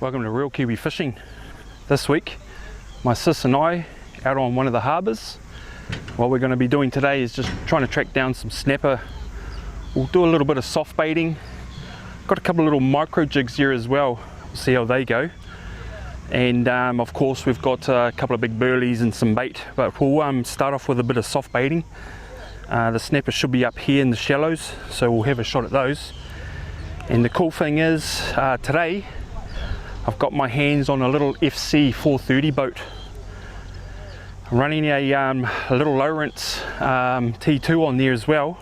Welcome to Real Kiwi Fishing. This week, my sis and I out on one of the harbours. What we're going to be doing today is just trying to track down some snapper. We'll do a little bit of soft baiting. Got a couple of little micro jigs here as well. We'll see how they go. And of course we've got a couple of big burleys and some bait, but we'll start off with a bit of soft baiting. The snapper should be up here in the shallows, so we'll have a shot at those. And the cool thing is today I've got my hands on a little fc430 boat. I'm running a little Lowrance T2 on there as well,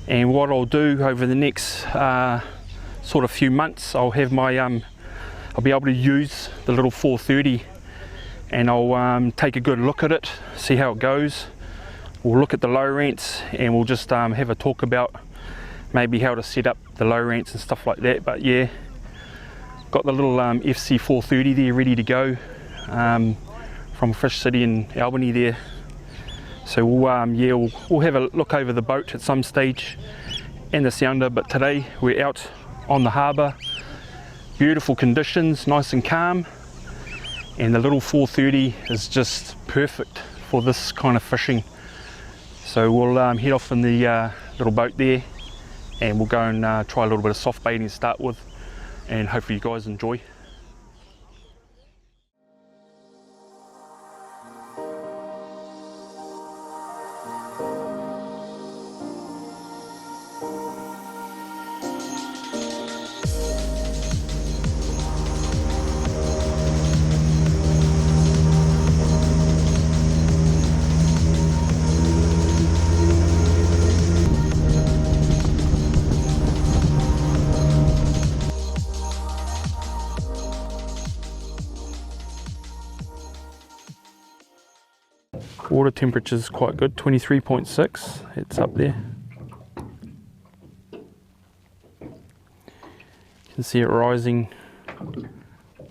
and what I'll do over the next sort of few months, I'll have my I'll be able to use the little 430 and I'll take a good look at it, see how it goes. We'll look at the Lowrance and we'll just have a talk about maybe how to set up the Lowrance and stuff like that. But yeah, got the little fc430 there ready to go from Fish City in Albany there. So we'll have a look over the boat at some stage and the sounder, but today we're out on the harbour. Beautiful conditions, nice and calm, and the little 430 is just perfect for this kind of fishing. So we'll head off in the little boat there and we'll go and try a little bit of soft baiting to start with, and hopefully you guys enjoy. Water temperature is quite good, 23.6, it's up there. You can see it rising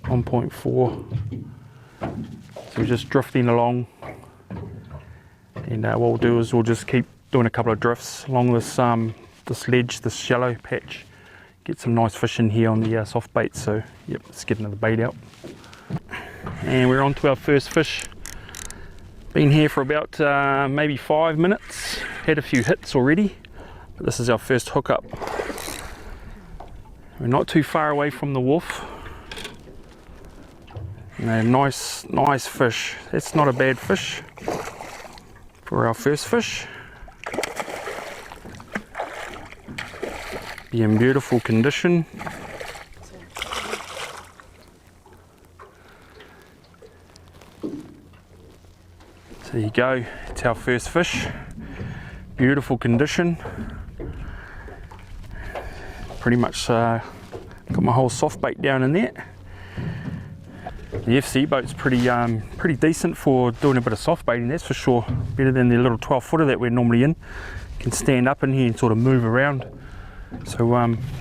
1.4. So we're just drifting along, and what we'll do is we'll just keep doing a couple of drifts along this this ledge, this shallow patch. Get some nice fish in here on the soft bait. So yep, let's get another bait out. And we're on to our first fish. Been here for about maybe 5 minutes, had a few hits already, but this is our first hookup. We're not too far away from the wharf. Nice fish. That's not a bad fish for our first fish. Be in beautiful condition. There you go, it's our first fish. Beautiful condition. Pretty much got my whole soft bait down in there. The FC boat's pretty decent for doing a bit of soft baiting, that's for sure. Better than the little 12 footer that we're normally in. Can stand up in here and sort of move around. So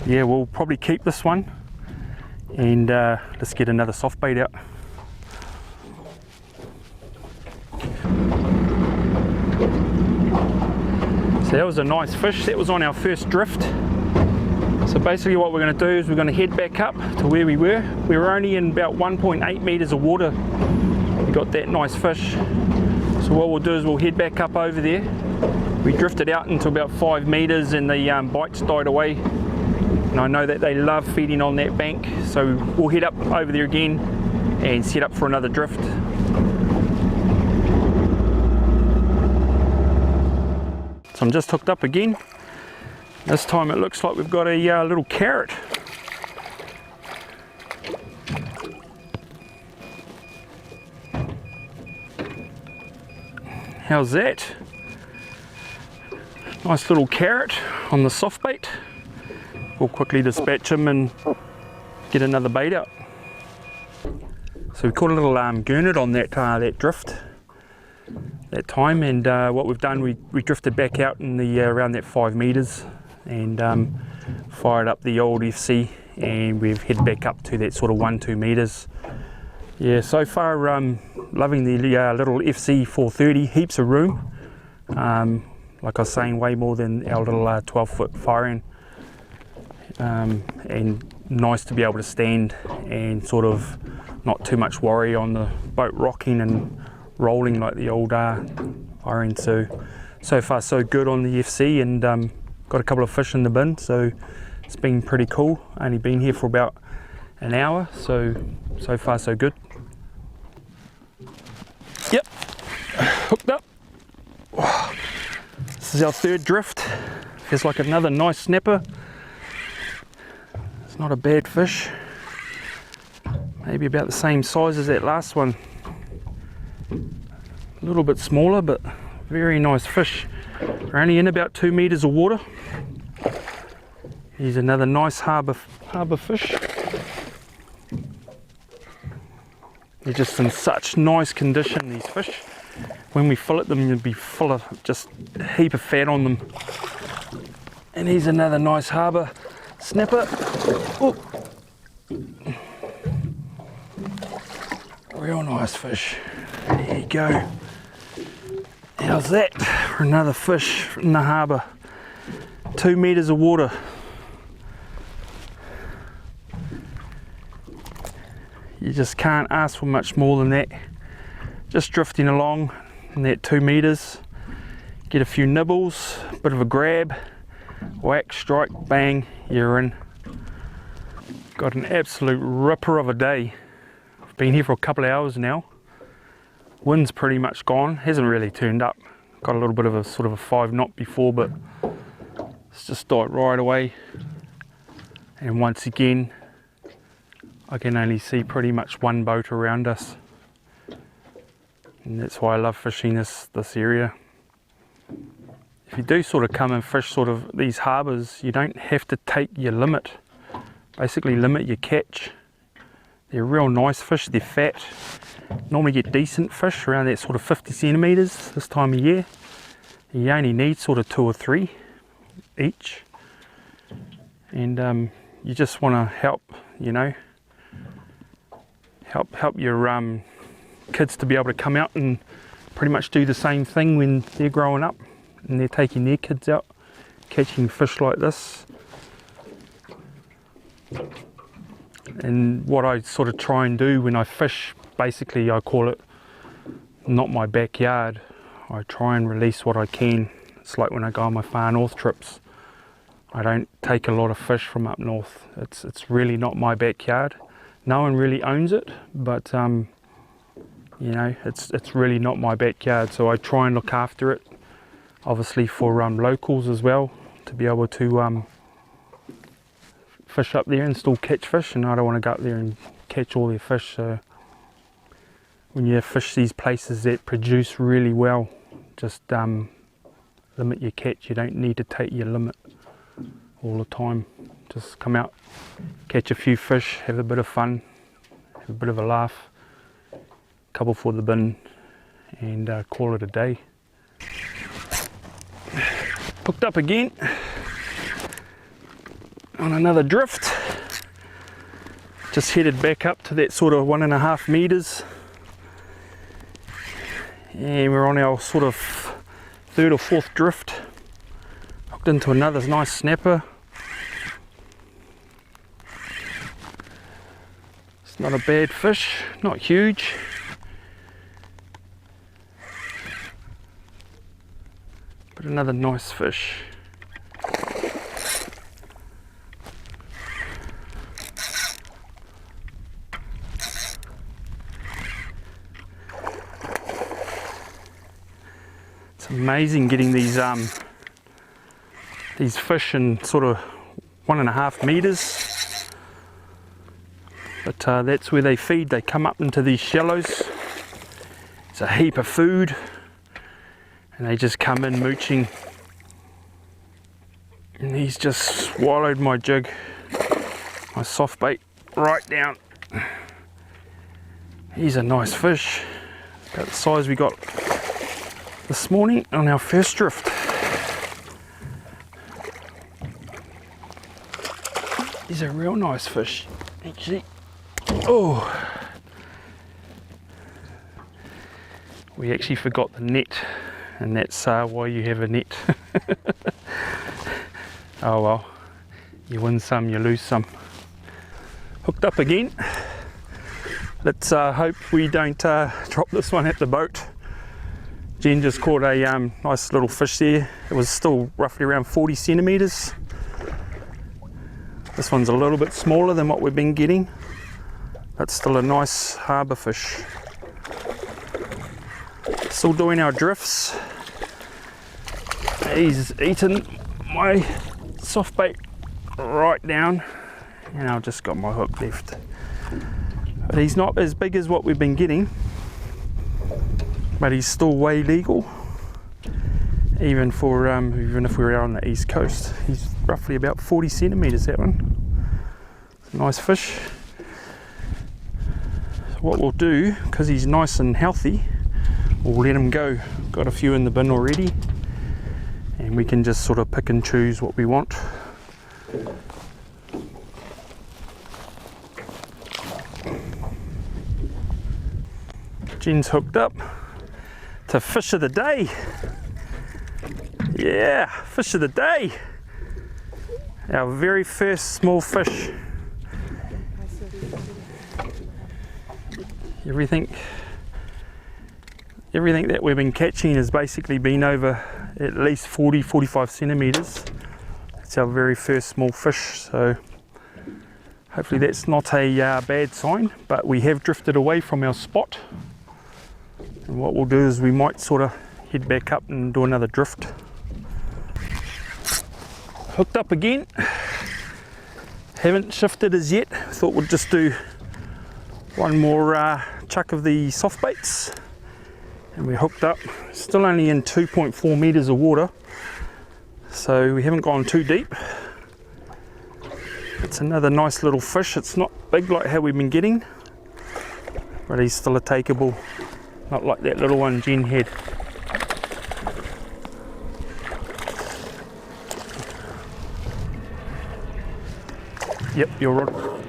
yeah, we'll probably keep this one, and let's get another soft bait out. So that was a nice fish. That was on our first drift. So basically what we're going to do is we're going to head back up to where we were. We were only in about 1.8 meters of water. We got that nice fish. So what we'll do is we'll head back up over there. We drifted out into about 5 meters and the bites died away. And I know that they love feeding on that bank. So we'll head up over there again and set up for another drift. So I'm just hooked up again. This time it looks like we've got a little carrot. How's that? Nice little carrot on the soft bait. We'll quickly dispatch him and get another bait out. So we caught a little gurnard on that that drift that time, and what we've done, we drifted back out in the around that 5 meters and fired up the old FC, and we've headed back up to that sort of 1-2 meters. Yeah, so far loving the little fc430, heaps of room. Like I was saying, way more than our little 12-foot Fyran, and nice to be able to stand and sort of not too much worry on the boat rocking and rolling like the old Fyran. So far so good on the FC, and got a couple of fish in the bin, so it's been pretty cool. Only been here for about an hour, so far so good. Yep, hooked up. This is our third drift. Feels like another nice snapper. It's not a bad fish. Maybe about the same size as that last one. A little bit smaller, but very nice fish. We're only in about 2 meters of water. Here's another nice harbour fish. They're just in such nice condition, these fish. When we fillet them, you'll be full of just a heap of fat on them. And here's another nice harbour snapper. Ooh. Real nice fish. There you go. How's that for another fish in the harbour? 2 meters of water. You just can't ask for much more than that. Just drifting along in that 2 meters. Get a few nibbles, bit of a grab, whack, strike, bang, you're in. Got an absolute ripper of a day. I've been here for a couple of hours now. Wind's pretty much gone, hasn't really turned up. Got a little bit of a sort of a 5 knot before, but it's just died right away. And once again, I can only see pretty much one boat around us. And that's why I love fishing this area. If you do sort of come and fish sort of these harbours, you don't have to take your limit. Basically limit your catch. They're real nice fish, they're fat. Normally get decent fish around that sort of 50 centimetres this time of year. You only need sort of 2 or 3 each. And you just want to help, you know, help your kids to be able to come out and pretty much do the same thing when they're growing up and they're taking their kids out catching fish like this. And what I sort of try and do when I fish, basically I call it not my backyard. I try and release what I can. It's like when I go on my far north trips. I don't take a lot of fish from up north. It's really not my backyard. No one really owns it, but you know, it's really not my backyard. So I try and look after it, obviously for locals as well, to be able to fish up there and still catch fish. And I don't want to go up there and catch all their fish. So when you fish these places that produce really well, just limit your catch. You don't need to take your limit all the time. Just come out, catch a few fish, have a bit of fun, have a bit of a laugh, couple for the bin, and call it a day. Hooked up again on another drift. Just headed back up to that sort of 1.5 meters, and we're on our sort of 3rd or 4th drift. Hooked into another nice snapper. It's not a bad fish, not huge. But another nice fish. It's amazing getting these fish in sort of 1.5 meters. But that's where they feed. They come up into these shallows. It's a heap of food. and they just come in mooching, and he's just swallowed my jig, my soft bait, right down. He's a nice fish, about the size we got this morning on our first drift. He's a real nice fish, actually. Oh, we actually forgot the net, and that's why you have a net. Oh well, you win some, you lose some. Hooked up again. Let's hope we don't drop this one at the boat. Jen just caught a nice little fish there. It was still roughly around 40 centimetres. This one's a little bit smaller than what we've been getting, but still a nice harbour fish. Still doing our drifts. He's eaten my soft bait right down, and I've just got my hook left. But he's not as big as what we've been getting, but he's still way legal, even for even if we're out on the east coast. He's roughly about 40 centimetres, that one. It's a nice fish. So what we'll do, because he's nice and healthy, we'll let him go. Got a few in the bin already, and we can just sort of pick and choose what we want. Jen's hooked up to fish of the day. Yeah, fish of the day. Our very first small fish. Everything that we've been catching has basically been over at least 40-45 centimetres. It's our very first small fish, so hopefully that's not a bad sign, but we have drifted away from our spot. And what we'll do is we might sort of head back up and do another drift. Hooked up again. Haven't shifted as yet. Thought we'd just do one more chuck of the soft baits. And we're hooked up. Still only in 2.4 metres of water, so we haven't gone too deep. It's another nice little fish. It's not big like how we've been getting, but he's still a takeable. Not like that little one Jen had. Yep, you're right.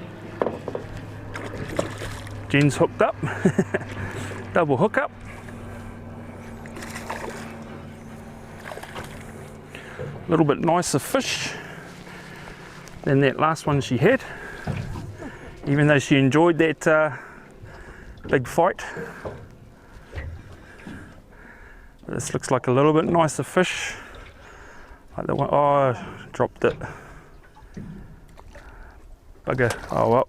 Jen's hooked up. Double hook up. A little bit nicer fish than that last one she had, even though she enjoyed that big fight. This looks like a little bit nicer fish, like the one. Oh, I dropped it. Bugger. Oh well.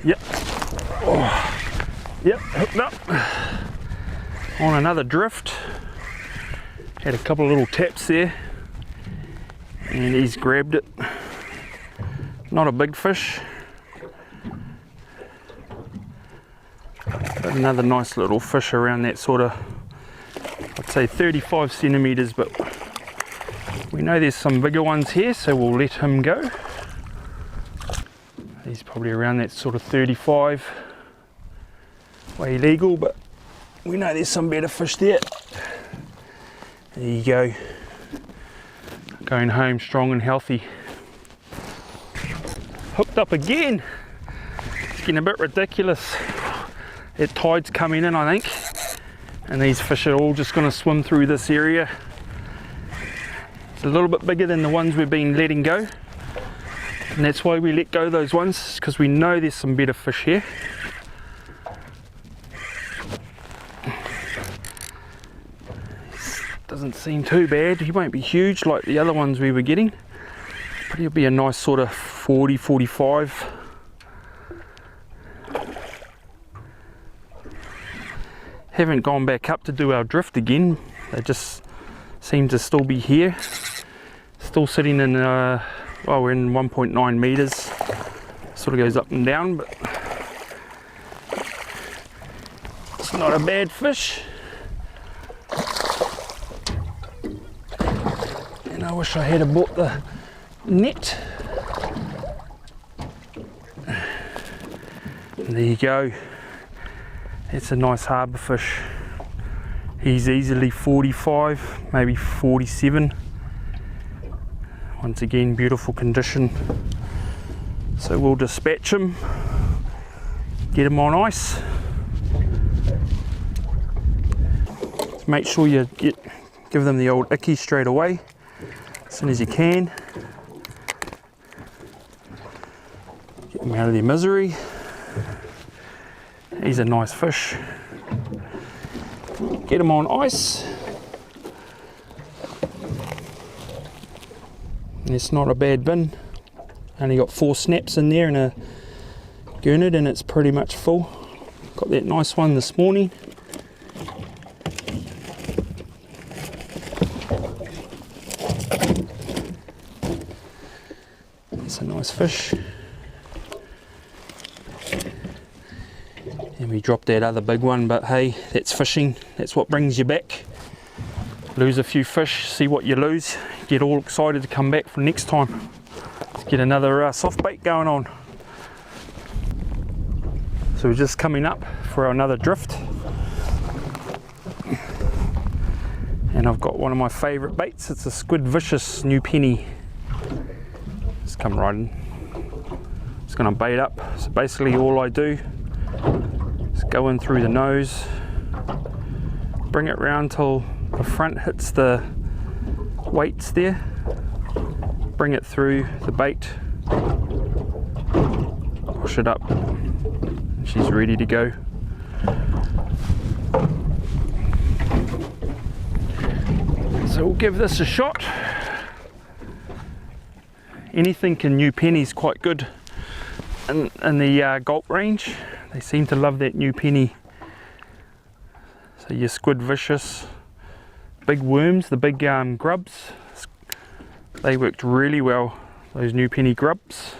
Yep. Oh. Yep, hooked up on another drift. Had a couple of little taps there, and he's grabbed it. Not a big fish, but another nice little fish around that sort of, I'd say 35 centimetres, but we know there's some bigger ones here, so we'll let him go. He's probably around that sort of 35, way legal, but we know there's some better fish there. There you go. Going home strong and healthy. Hooked up again. It's getting a bit ridiculous. That tide's coming in, I think, and these fish are all just going to swim through this area. It's a little bit bigger than the ones we've been letting go, and that's why we let go those ones, because we know there's some better fish here. Doesn't seem too bad. He won't be huge like the other ones we were getting, but he'll be a nice sort of 40-45. Haven't gone back up to do our drift again. They just seem to still be here. Still sitting in, well, we're in 1.9 metres. Sort of goes up and down, but It's not a bad fish. And I wish I had bought the net. And there you go. It's a nice harbour fish. He's easily 45, maybe 47. Once again, beautiful condition. So we'll dispatch him, get him on ice. Just make sure you give them the old icky straight away, as soon as you can. Get them out of their misery. He's a nice fish. Get him on ice. It's not a bad bin. Only got 4 snaps in there and a gurnard, and it's pretty much full. Got that nice one this morning. It's a nice fish. And we dropped that other big one, but hey, that's fishing. That's what brings you back. Lose a few fish, see what you lose. Get all excited to come back for next time. Get another soft bait going on. So we're just coming up for another drift, and I've got one of my favourite baits. It's a squid vicious new penny. Just come right in. Just going to bait up. So basically all I do is go in through the nose, bring it round till the front hits the weights there. Bring it through the bait, push it up, and she's ready to go. So we'll give this a shot. Anything in new penny's quite good in the gulp range. They seem to love that new penny. So your squid vicious, big worms, the big grubs. They worked really well, those new penny grubs.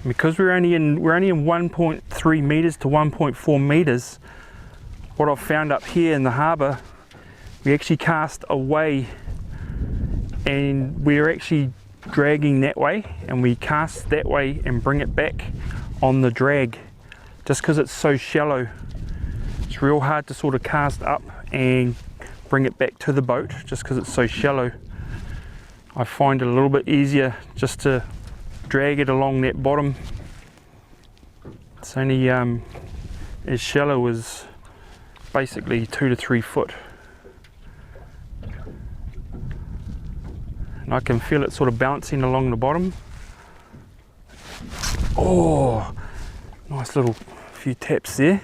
Because we're only in 1.3 meters to 1.4 meters, what I've found up here in the harbour, we actually cast away and we're actually dragging that way, and we cast that way and bring it back on the drag, just because it's so shallow. It's real hard to sort of cast up and bring it back to the boat just because it's so shallow. I find it a little bit easier just to drag it along that bottom. It's only as shallow as basically 2 to 3 foot, and I can feel it sort of bouncing along the bottom. Oh, nice little few taps there.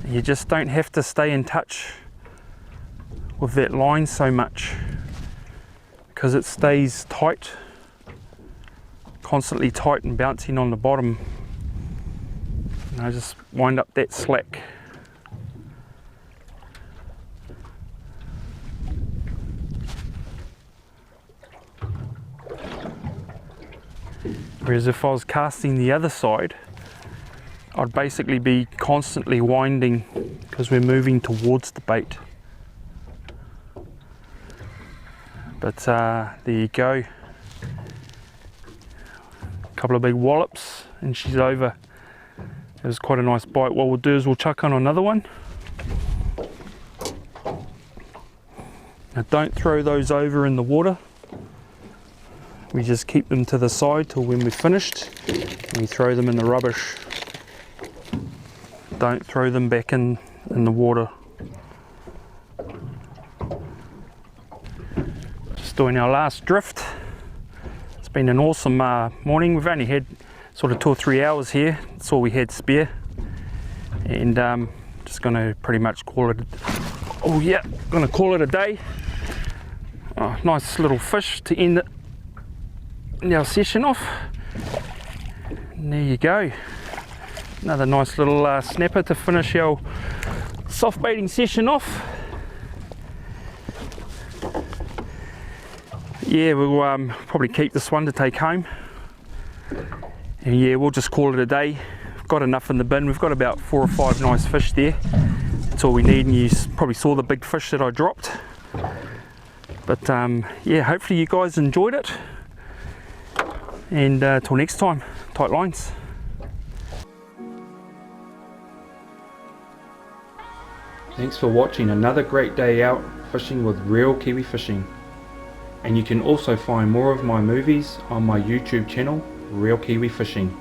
You just don't have to stay in touch with that line so much, because it stays tight, constantly tight and bouncing on the bottom. And I just wind up that slack. Whereas if I was casting the other side, I'd basically be constantly winding because we're moving towards the bait. But there you go. A couple of big wallops and she's over. It was quite a nice bite. What we'll do is we'll chuck on another one. Now don't throw those over in the water. We just keep them to the side till when we're finished, and we throw them in the rubbish. Don't throw them back in the water. Just doing our last drift. It's been an awesome morning. We've only had sort of 2 or 3 hours here. That's all we had spare. And just going to pretty much call it, going to call it a day. Oh, nice little fish to end our session off. And there you go. Another nice little snapper to finish our soft baiting session off. Yeah, we'll probably keep this one to take home. And yeah, we'll just call it a day. We've got enough in the bin. We've got about 4 or 5 nice fish there. That's all we need, and you probably saw the big fish that I dropped. But yeah, hopefully you guys enjoyed it. And till next time, tight lines. Thanks for watching another great day out fishing with Real Kiwi Fishing. And you can also find more of my movies on my YouTube channel, Real Kiwi Fishing.